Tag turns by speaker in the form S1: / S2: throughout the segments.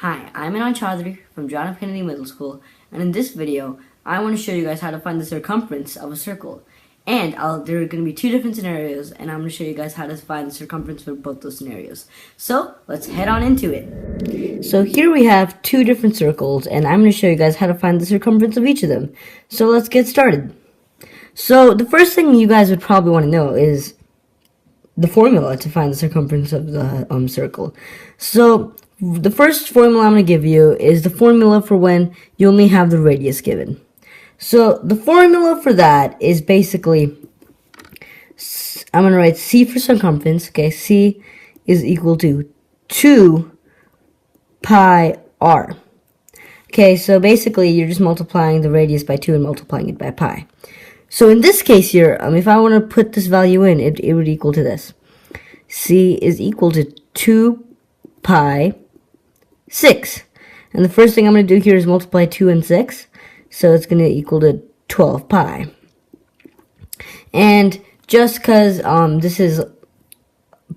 S1: Hi, I'm Anand Chaudhary from John F. Kennedy Middle School, and in this video, I want to show you guys how to find the circumference of a circle. And there are going to be two different scenarios, and I'm going to show you guys how to find the circumference for both those scenarios. So, let's head on into it. So here we have two different circles, and I'm going to show you guys how to find the circumference of each of them. So let's get started. So the first thing you guys would probably want to know is the formula to find the circumference of the circle. So the first formula I'm going to give you is the formula for when you only have the radius given. So the formula for that is basically, I'm going to write C for circumference. Okay, C is equal to 2 pi r. Okay, so basically you're just multiplying the radius by 2 and multiplying it by pi. So in this case here, if I want to put this value in, it would equal to this. C is equal to 2 pi 6. And the first thing I'm going to do here is multiply 2 and 6. So it's going to equal to 12 pi. And just because this is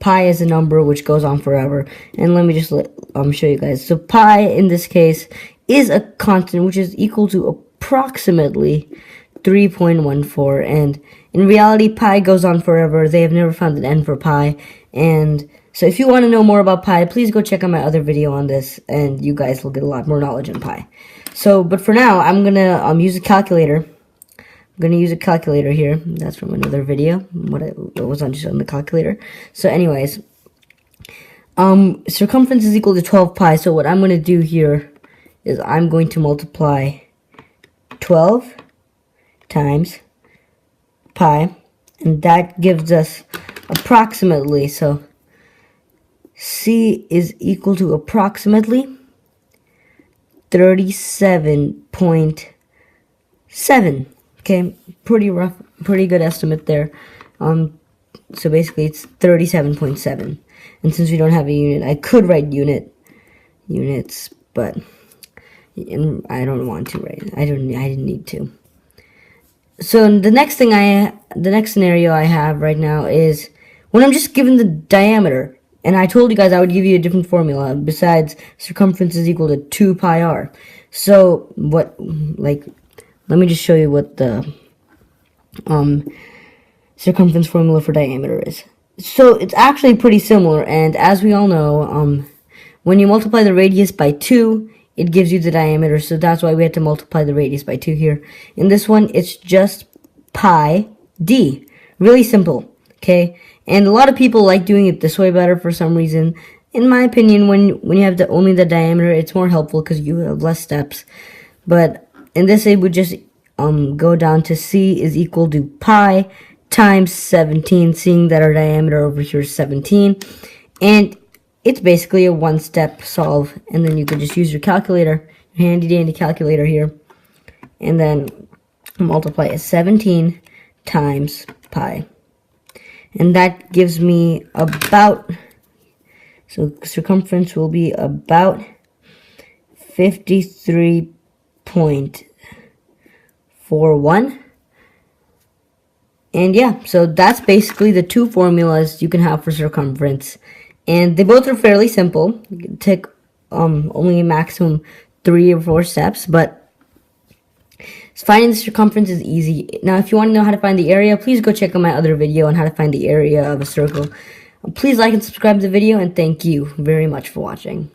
S1: pi is a number which goes on forever. And let me just show you guys. So pi in this case is a constant which is equal to approximately 3.14. And in reality, pi goes on forever. They have never found an end for pi. And so if you want to know more about pi, please go check out my other video on this, and you guys will get a lot more knowledge on pi. So, but for now, I'm going to use a calculator. I'm going to use a calculator here. That's from another video, what was on just on the calculator. So anyways, circumference is equal to 12 pi. So what I'm going to do here is I'm going to multiply 12 times pi, and that gives us approximately, so C is equal to approximately 37.7. Okay, pretty good estimate there. So basically it's 37.7. And since we don't have a unit, I could write units, but I don't want to write it. I didn't need to. So the next scenario I have right now is when I'm just given the diameter, and I told you guys I would give you a different formula besides circumference is equal to 2 pi r. So let me just show you what the circumference formula for diameter is. So it's actually pretty similar, and as we all know, when you multiply the radius by 2, it gives you the diameter, so that's why we had to multiply the radius by 2 here. In this one, it's just pi d. Really simple, okay? And a lot of people like doing it this way better for some reason. In my opinion, when you have only the diameter, it's more helpful because you have less steps. But in this, it would just go down to C is equal to pi times 17, seeing that our diameter over here is 17. And it's basically a one-step solve, and then you can just use your calculator, your handy-dandy calculator here, and then multiply it 17 times pi. And that gives me about, so circumference will be about 53.41. And yeah, so that's basically the two formulas you can have for circumference. And they both are fairly simple. You can take only a maximum 3 or 4 steps, but finding the circumference is easy. Now, if you want to know how to find the area, please go check out my other video on how to find the area of a circle. Please like and subscribe to the video, and thank you very much for watching.